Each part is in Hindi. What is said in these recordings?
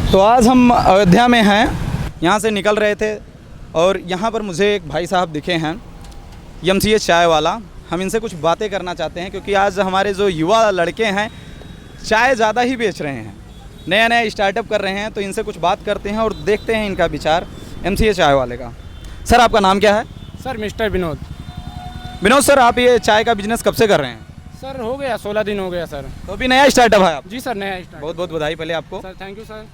तो आज हम अयोध्या में हैं, यहाँ से निकल रहे थे और यहाँ पर मुझे एक भाई साहब दिखे हैं एमसीएच चाय वाला। हम इनसे कुछ बातें करना चाहते हैं क्योंकि आज हमारे जो युवा लड़के हैं चाय ज़्यादा ही बेच रहे हैं, नया नया स्टार्टअप कर रहे हैं। तो इनसे कुछ बात करते हैं और देखते हैं इनका विचार एमसीएच चाय वाले का। सर आपका नाम क्या है? Sir mister Vinod. Vinod sir, आप ये चाय का बिजनेस कब से कर रहे हैं? सर हो गया 16 दिन हो गया सर। तो अभी नया स्टार्टअप है आप? जी सर, नया स्टार्ट। बहुत बहुत बधाई पहले आपको। Sir thank you sir.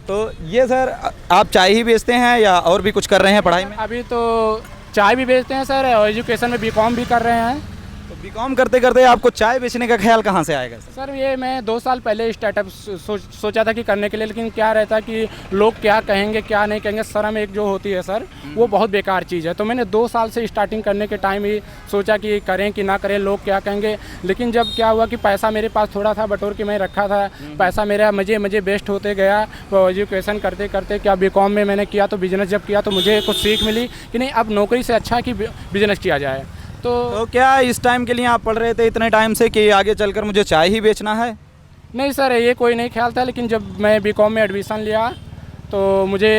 तो ये सर आप चाय ही बेचते हैं या और भी कुछ कर रहे हैं पढ़ाई में? अभी तो चाय भी बेचते हैं सर और एजुकेशन में बीकॉम भी कर रहे हैं। तो बीकॉम करते करते आपको चाय बेचने का ख्याल कहाँ से आएगा सर? सर ये मैं 2 साल पहले स्टार्टअप सोचा था कि करने के लिए, लेकिन क्या रहता कि लोग क्या कहेंगे क्या नहीं कहेंगे, शर्म एक जो होती है सर वो बहुत बेकार चीज़ है। तो मैंने 2 साल से स्टार्टिंग करने के टाइम ही सोचा कि करें कि ना करें, लोग क्या कहेंगे। लेकिन जब क्या हुआ कि पैसा मेरे पास थोड़ा था, बटोर के मैं रखा था, पैसा मेरा मज़े बेस्ट होते गया। तो एजुकेशन करते करते क्या बीकॉम में मैंने किया, तो बिज़नेस जब किया तो मुझे कुछ सीख मिली कि नहीं अब नौकरी से अच्छा कि बिज़नेस किया जाए। तो क्या इस टाइम के लिए आप पढ़ रहे थे इतने टाइम से कि आगे चलकर मुझे चाय ही बेचना है? नहीं सर, ये कोई नहीं ख्याल था। लेकिन जब मैं बीकॉम में एडमिशन लिया तो मुझे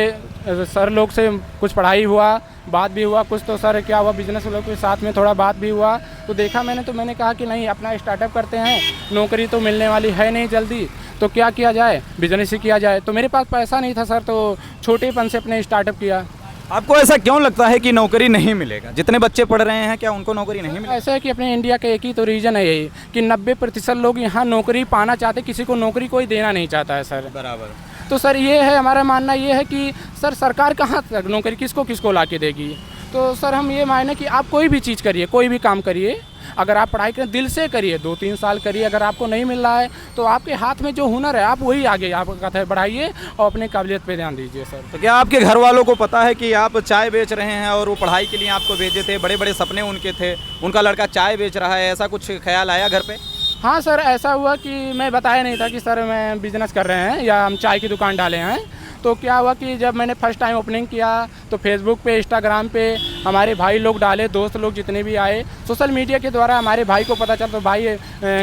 सर लोग से कुछ पढ़ाई हुआ, बात भी हुआ कुछ। तो सर क्या हुआ, बिजनेस लोग के साथ में थोड़ा बात भी हुआ तो देखा मैंने, तो मैंने कहा कि नहीं अपना स्टार्टअप करते हैं, नौकरी तो मिलने वाली है नहीं जल्दी, तो क्या किया जाए, बिजनेस ही किया जाए। तो मेरे पास पैसा नहीं था सर, तो छोटेपन से अपने स्टार्टअप किया। आपको ऐसा क्यों लगता है कि नौकरी नहीं मिलेगा? जितने बच्चे पढ़ रहे हैं क्या उनको नौकरी नहीं मिलेगी? ऐसा है कि अपने इंडिया का एक ही तो रीज़न है यही कि 90% लोग यहाँ नौकरी पाना चाहते, किसी को नौकरी कोई देना नहीं चाहता है सर। बराबर। तो सर ये है, हमारा मानना ये है कि सर सरकार कहाँ तक नौकरी किसको ला के देगी। तो सर हम ये माने कि आप कोई भी चीज़ करिए, कोई भी काम करिए, अगर आप पढ़ाई करें दिल से करिए, 2-3 साल करिए, अगर आपको नहीं मिल रहा है तो आपके हाथ में जो हुनर है आप वही आगे आप कहते हैं बढ़ाइए और अपने काबिलियत पे ध्यान दीजिए सर। तो क्या आपके घर वालों को पता है कि आप चाय बेच रहे हैं और वो पढ़ाई के लिए आपको भेजे थे, बड़े बड़े सपने उनके थे, उनका लड़का चाय बेच रहा है, ऐसा कुछ ख्याल आया घर पे? हाँ सर, ऐसा हुआ कि मैं बताया नहीं था कि सर मैं बिज़नेस कर रहे हैं या हम चाय की दुकान डाले हैं। तो क्या हुआ कि जब मैंने फर्स्ट टाइम ओपनिंग किया तो फेसबुक पे, इंस्टाग्राम पे हमारे भाई लोग डाले, दोस्त लोग जितने भी आए, सोशल मीडिया के द्वारा हमारे भाई को पता चला। तो भाई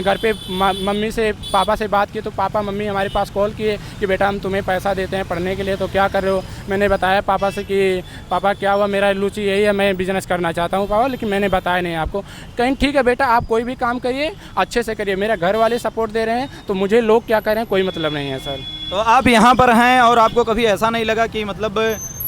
घर पे मम्मी से पापा से बात की तो पापा मम्मी हमारे पास कॉल किए कि बेटा हम तुम्हें पैसा देते हैं पढ़ने के लिए, तो क्या कर रहे हो। मैंने बताया पापा से कि पापा क्या हुआ, मेरा रुचि यही है, मैं बिज़नेस करना चाहता हूँ पापा, लेकिन मैंने बताया नहीं आपको। कहीं ठीक है बेटा, आप कोई भी काम करिए अच्छे से करिए, मेरा घर वाले सपोर्ट दे रहे हैं तो मुझे लोग क्या करें कोई मतलब नहीं है सर। तो आप यहाँ पर हैं और आपको कभी ऐसा नहीं लगा कि मतलब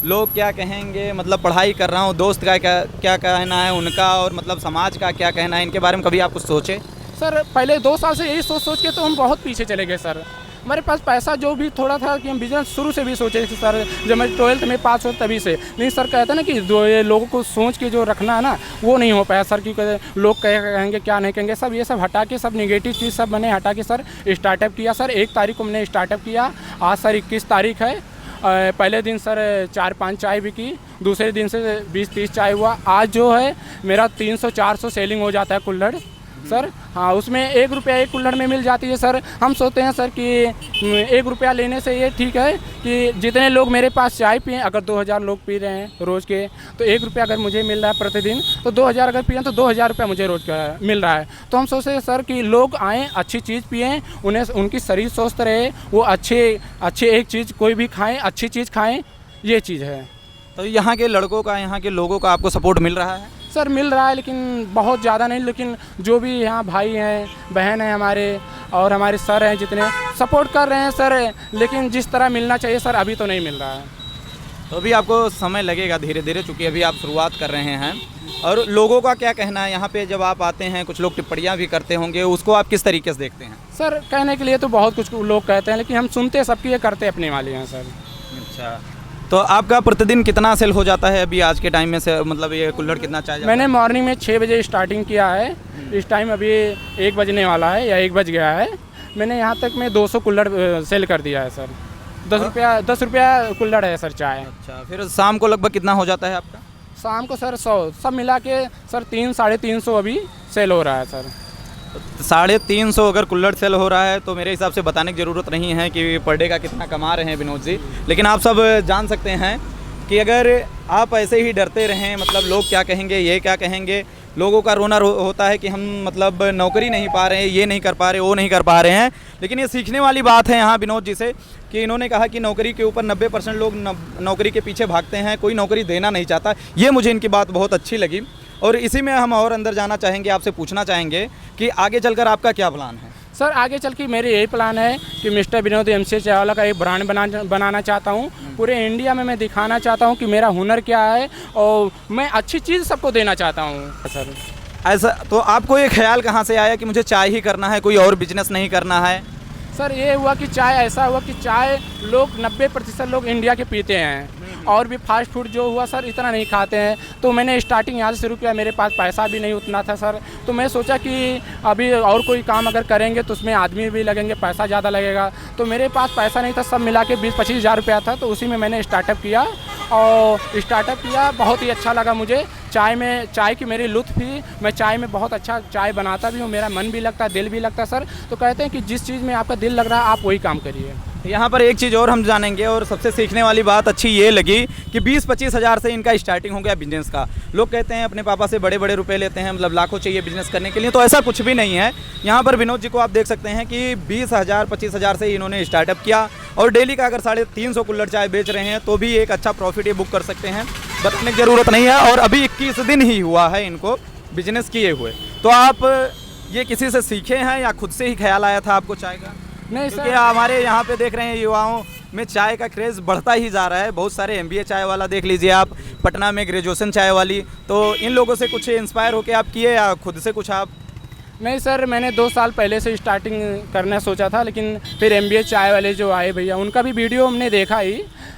लोग क्या कहेंगे, मतलब पढ़ाई कर रहा हूँ, दोस्त का क्या कहना है उनका और मतलब समाज का क्या कहना है, इनके बारे में कभी आप कुछ सोचे? सर पहले 2 साल से यही सोच के तो हम बहुत पीछे चले गए सर। हमारे पास पैसा जो भी थोड़ा था कि हम बिजनेस शुरू से भी सोचे थे सर, जब मैं 12th में पास हो तभी से। नहीं सर कहते ना कि ये लोगों को सोच के जो रखना है ना वो नहीं हो पाया सर, क्योंकि लोग कहेंगे क्या नहीं कहेंगे, सब ये सब हटा के, सब नेगेटिव चीज़ सब मैंने हटा के सर स्टार्टअप किया सर। 1 तारीख को मैंने स्टार्टअप किया, आज सर 21 तारीख है। पहले दिन सर 4-5 चाय बिकी, दूसरे दिन से 20-30 चाय हुआ। आज जो है मेरा 300-400 सेलिंग हो जाता है कुल्हड़ सर। हाँ, उसमें 1 रुपया 1 कुल्हड़ में मिल जाती है सर। हम सोचते हैं सर कि 1 रुपया लेने से ये ठीक है कि जितने लोग मेरे पास चाय पिए, अगर 2000 लोग पी रहे हैं रोज़ के, तो 1 रुपया अगर मुझे मिल रहा है प्रतिदिन, तो 2000 अगर पिए तो 2000 रुपया मुझे रोज़ का मिल रहा है। तो हम सोचते हैं सर कि लोग आएँ, अच्छी चीज़ पिएँ, उन्हें उनकी शरीर स्वस्थ रहे, वो अच्छे एक चीज़ कोई भी खाएँ, अच्छी चीज़ खाएँ, ये चीज़ है। तो यहाँ के लड़कों का, यहाँ के लोगों का आपको सपोर्ट मिल रहा है? सर मिल रहा है, लेकिन बहुत ज़्यादा नहीं, लेकिन जो भी यहाँ भाई हैं, बहन हैं हमारे और हमारे सर हैं जितने सपोर्ट कर रहे हैं सर, लेकिन जिस तरह मिलना चाहिए सर अभी तो नहीं मिल रहा है। तो अभी आपको समय लगेगा धीरे धीरे, चूँकि अभी आप शुरुआत कर रहे हैं। और लोगों का क्या कहना है यहाँ पे जब आप आते हैं? कुछ लोग टिप्पणियाँ भी करते होंगे, उसको आप किस तरीके से देखते हैं? सर कहने के लिए तो बहुत कुछ लोग कहते हैं, लेकिन हम सुनते सबकी, ये करते अपने वाले हैं सर। अच्छा, तो आपका प्रतिदिन कितना सेल हो जाता है अभी आज के टाइम में से, मतलब ये कुल्हड़ कितना चाय जाता है? मैंने मॉर्निंग में 6 बजे स्टार्टिंग किया है, इस टाइम अभी 1 बजने वाला है या 1 बज गया है। मैंने यहाँ तक में 200 कुल्हड़ सेल कर दिया है सर। 10 रुपया कुल्हड़ है सर चाय। अच्छा, फिर शाम को लगभग कितना हो जाता है आपका? शाम को सर 100, सब मिला के सर 300-350 अभी सेल हो रहा है सर। 350 अगर कुल्हड़ सेल हो रहा है तो मेरे हिसाब से बताने की ज़रूरत नहीं है कि पर डे का कितना कमा रहे हैं विनोद जी। लेकिन आप सब जान सकते हैं कि अगर आप ऐसे ही डरते रहें, मतलब लोग क्या कहेंगे, ये क्या कहेंगे, लोगों का रोना होता है कि हम मतलब नौकरी नहीं पा रहे हैं, ये नहीं कर पा रहे, वो नहीं कर पा रहे हैं। लेकिन ये सीखने वाली बात है यहाँ विनोद जी से कि इन्होंने कहा कि नौकरी के ऊपर 90% लोग नौकरी के पीछे भागते हैं, कोई नौकरी देना नहीं चाहता। ये मुझे इनकी बात बहुत अच्छी लगी और इसी में हम और अंदर जाना चाहेंगे, आपसे पूछना चाहेंगे कि आगे चलकर आपका क्या प्लान है? सर आगे चल के मेरे यही प्लान है कि मिस्टर विनोद एमसीए चाय वाला का एक ब्रांड बनाना चाहता हूँ। पूरे इंडिया में मैं दिखाना चाहता हूँ कि मेरा हुनर क्या है और मैं अच्छी चीज़ सबको देना चाहता हूँ सर। ऐसा तो आपको ये ख्याल कहाँ से आया कि मुझे चाय ही करना है, कोई और बिजनेस नहीं करना है? सर ये हुआ कि चाय ऐसा हुआ कि चाय लोग 90% लोग इंडिया के पीते हैं और भी फास्ट फूड जो हुआ सर इतना नहीं खाते हैं। तो मैंने स्टार्टिंग यहाँ से शुरू किया, मेरे पास पैसा भी नहीं उतना था सर। तो मैं सोचा कि अभी और कोई काम अगर करेंगे तो उसमें आदमी भी लगेंगे, पैसा ज़्यादा लगेगा। तो मेरे पास पैसा नहीं था, सब मिला के 20-25 हज़ार रुपया था। तो उसी में मैंने स्टार्टअप किया और स्टार्टअप किया, बहुत ही अच्छा लगा मुझे। चाय की मेरी लुत्फ़ थी, मैं चाय में बहुत अच्छा चाय बनाता भी हूँ, मेरा मन भी लगता है, दिल भी लगता है सर। तो कहते हैं कि जिस चीज़ में आपका दिल लग रहा है आप वही काम करिए। यहाँ पर एक चीज़ और हम जानेंगे और सबसे सीखने वाली बात अच्छी ये लगी कि 20-25 हज़ार से इनका स्टार्टिंग हो गया बिजनेस का। लोग कहते हैं अपने पापा से बड़े बड़े रुपए लेते हैं, मतलब लाखों चाहिए बिजनेस करने के लिए, तो ऐसा कुछ भी नहीं है। यहाँ पर विनोद जी को आप देख सकते हैं कि 20,000-25 हज़ार से इन्होंने स्टार्टअप किया और डेली का अगर 350 कुल्हड़ चाय बेच रहे हैं तो भी एक अच्छा प्रॉफिट ये बुक कर सकते हैं। बताने की ज़रूरत नहीं है। और अभी 21 दिन ही हुआ है इनको बिजनेस किए हुए। तो आप ये किसी से सीखे हैं या खुद से ही ख्याल आया था आपको चाय का? नहीं क्योंकि सर, हमारे यहाँ पे देख रहे हैं युवाओं में चाय का क्रेज़ बढ़ता ही जा रहा है। बहुत सारे MBA चाय वाला देख लीजिए आप, पटना में ग्रेजुएशन चाय वाली। तो इन लोगों से कुछ इंस्पायर होके आप किए या खुद से कुछ आप? नहीं सर, मैंने 2 साल पहले से स्टार्टिंग करना सोचा था, लेकिन फिर MBA चाय वाले जो आए भैया उनका भी वीडियो हमने देखा ही,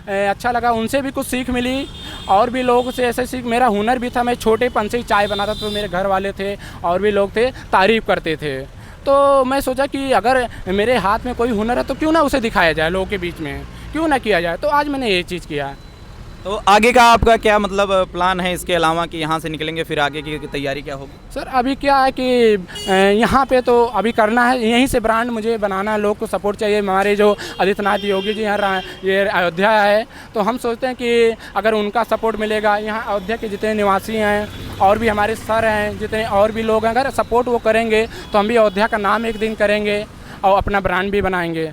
अच्छा लगा, उनसे भी कुछ सीख मिली और भी लोगों से ऐसे सीख। मेरा हुनर भी था, मैं छोटेपन से ही चाय बनाता था, तो मेरे घर वाले थे और भी लोग थे तारीफ़ करते थे। तो मैं सोचा कि अगर मेरे हाथ में कोई हुनर है तो क्यों ना उसे दिखाया जाए लोगों के बीच में, क्यों ना किया जाए। तो आज मैंने ये चीज़ किया। तो आगे का आपका क्या मतलब प्लान है इसके अलावा कि यहाँ से निकलेंगे फिर आगे की तैयारी क्या होगी? सर अभी क्या है कि यहाँ पे तो अभी करना है, यहीं से ब्रांड मुझे बनाना है, लोग को सपोर्ट चाहिए। हमारे जो आदित्यनाथ योगी जी यहाँ ये अयोध्या है, तो हम सोचते हैं कि अगर उनका सपोर्ट मिलेगा, यहाँ अयोध्या के जितने निवासी हैं और भी हमारे सर हैं, जितने और भी लोग हैं, अगर सपोर्ट वो करेंगे तो हम भी अयोध्या का नाम एक दिन करेंगे और अपना ब्रांड भी बनाएंगे।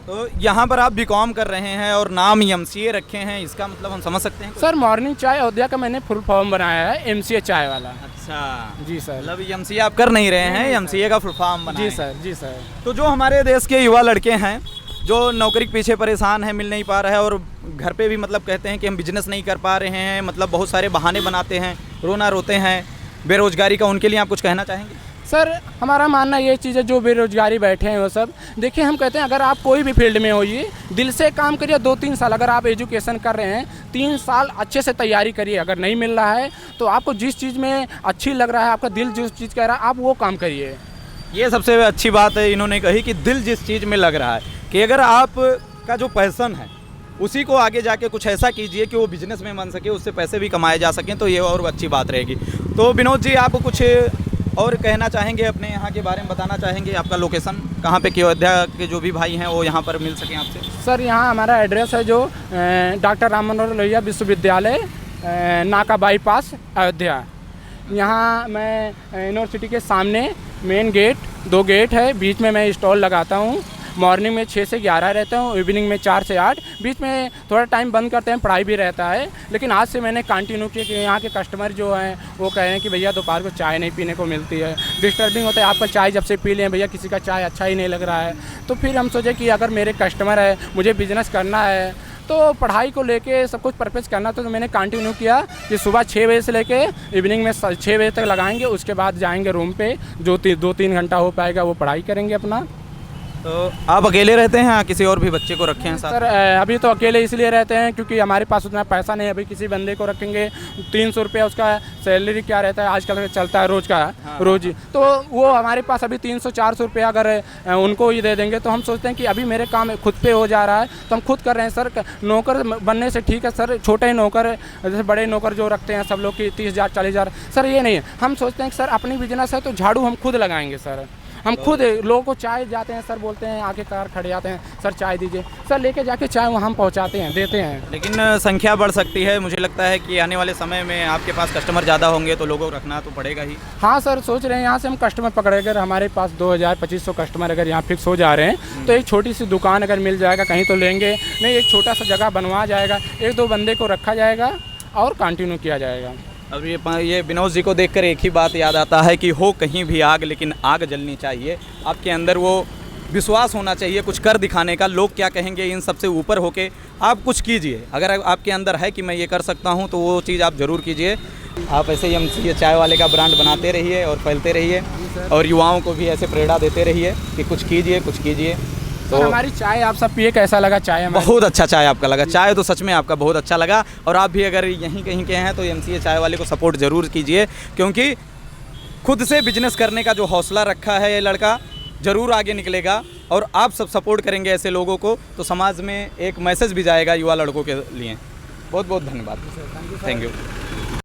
तो यहाँ पर आप BCom कर रहे हैं और नाम MCA रखे हैं, इसका मतलब हम समझ सकते हैं? सर मॉर्निंग चाय अयोध्या का मैंने फुल फॉर्म बनाया है, MCA चाय वाला। अच्छा जी सर। मतलब MCA आप कर नहीं रहे हैं, MCA का फुल फॉर्म बना? जी सर, जी सर। तो जो हमारे देश के युवा लड़के हैं जो नौकरी के पीछे परेशान हैं, मिल नहीं पा रहा है और घर पे भी मतलब कहते हैं कि हम बिजनेस नहीं कर पा रहे हैं, मतलब बहुत सारे बहाने बनाते हैं, रोना रोते हैं बेरोजगारी का, उनके लिए आप कुछ कहना चाहेंगे? सर हमारा मानना ये चीज़ है, जो बेरोजगारी बैठे हैं वो सब देखिए, हम कहते हैं अगर आप कोई भी फील्ड में होइए, दिल से काम करिए। 2-3 साल अगर आप एजुकेशन कर रहे हैं, 3 साल अच्छे से तैयारी करिए। अगर नहीं मिल रहा है तो आपको जिस चीज़ में अच्छी लग रहा है, आपका दिल जिस चीज़ कह रहा है, आप वो काम करिए। ये सबसे अच्छी बात है इन्होंने कही कि दिल जिस चीज़ में लग रहा है, कि अगर आप का जो पैसन है उसी को आगे जाके कुछ ऐसा कीजिए कि वो बिजनेस में बन सके, उससे पैसे भी कमाए जा सकें, तो ये और अच्छी बात रहेगी। तो विनोद जी आप कुछ और कहना चाहेंगे, अपने यहाँ के बारे में बताना चाहेंगे? आपका लोकेशन कहाँ पे, कि अयोध्या के जो भी भाई हैं वो यहाँ पर मिल सकें आपसे? सर यहाँ हमारा एड्रेस है जो डॉक्टर राम मनोहर लोहिया विश्वविद्यालय, नाका बाईपास, अयोध्या। यहाँ मैं यूनिवर्सिटी के सामने मेन गेट, 2 गेट है, बीच में मैं स्टॉल लगाता हूँ। मॉर्निंग में 6 से 11 रहता हूँ, इवनिंग में 4 से 8, बीच में थोड़ा टाइम बंद करते हैं, पढ़ाई भी रहता है। लेकिन आज से मैंने कंटिन्यू किया कि यहाँ के कस्टमर जो हैं वो कह रहे हैं कि भैया दोपहर को चाय नहीं पीने को मिलती है, डिस्टर्बिंग होता है, आपका चाय जब से पी लें भैया किसी का चाय अच्छा ही नहीं लग रहा है। तो फिर हम सोचे कि अगर मेरे कस्टमर है, मुझे बिज़नेस करना है, तो पढ़ाई को लेके सब कुछ परपेज करना, तो मैंने कंटिन्यू किया कि सुबह 6 बजे से लेके इवनिंग में 6 बजे तक लगाएंगे। उसके बाद जाएंगे रूम पे, जो 2-3 घंटा हो पाएगा वो पढ़ाई करेंगे अपना। तो आप अकेले रहते हैं या किसी और भी बच्चे को रखे हैं साथ? सर अभी तो अकेले इसलिए रहते हैं क्योंकि हमारे पास उतना पैसा नहीं है। अभी किसी बंदे को रखेंगे 300 रुपया उसका सैलरी क्या रहता है आजकल चलता है रोज़ का, रोज़ ही, तो वो हमारे पास अभी 300-400 रुपया अगर उनको ही दे देंगे, तो हम सोचते हैं कि अभी मेरे काम खुद पे हो जा रहा है तो हम खुद कर रहे हैं। सर नौकर बनने से ठीक है सर, छोटे नौकर जैसे बड़े नौकर जो रखते हैं सब लोग की 30,000 40,000, सर ये नहीं है। हम सोचते हैं कि सर अपनी बिजनेस है तो झाड़ू हम खुद लगाएंगे सर, हम खुद लोगों को चाय जाते हैं सर, बोलते हैं आके कार खड़े जाते हैं, सर चाय दीजिए, सर लेके जाके चाय वहाँ हम पहुँचाते हैं, देते हैं। लेकिन संख्या बढ़ सकती है, मुझे लगता है कि आने वाले समय में आपके पास कस्टमर ज़्यादा होंगे तो लोगों को रखना तो पड़ेगा ही। हाँ सर, सोच रहे हैं यहाँ से हम कस्टमर पकड़े, अगर हमारे पास 2000-2500 कस्टमर अगर यहाँ फिक्स हो जा रहे हैं तो एक छोटी सी दुकान अगर मिल जाएगा कहीं तो लेंगे, नहीं एक छोटा सा जगह बनवा जाएगा, 1-2 बंदे को रखा जाएगा और कंटिन्यू किया जाएगा। अब ये विनोद जी को देखकर एक ही बात याद आता है कि हो कहीं भी आग, लेकिन आग जलनी चाहिए। आपके अंदर वो विश्वास होना चाहिए कुछ कर दिखाने का, लोग क्या कहेंगे इन सबसे ऊपर होके आप कुछ कीजिए। अगर आपके अंदर है कि मैं ये कर सकता हूँ तो वो चीज़ आप ज़रूर कीजिए। आप ऐसे ही MCA चाय वाले का ब्रांड बनाते रहिए और फैलते रहिए और युवाओं को भी ऐसे प्रेरणा देते रहिए कि कुछ कीजिए, कुछ कीजिए। तो हमारी चाय आप सब पिए, कैसा लगा चाय हमारी? बहुत अच्छा चाय आपका लगा, चाय तो सच में आपका बहुत अच्छा लगा। और आप भी अगर यहीं कहीं के हैं तो MCA चाय वाले को सपोर्ट ज़रूर कीजिए, क्योंकि खुद से बिजनेस करने का जो हौसला रखा है ये लड़का ज़रूर आगे निकलेगा। और आप सब सपोर्ट करेंगे ऐसे लोगों को तो समाज में एक मैसेज भी जाएगा युवा लड़कों के लिए। बहुत बहुत धन्यवाद, थैंक यू।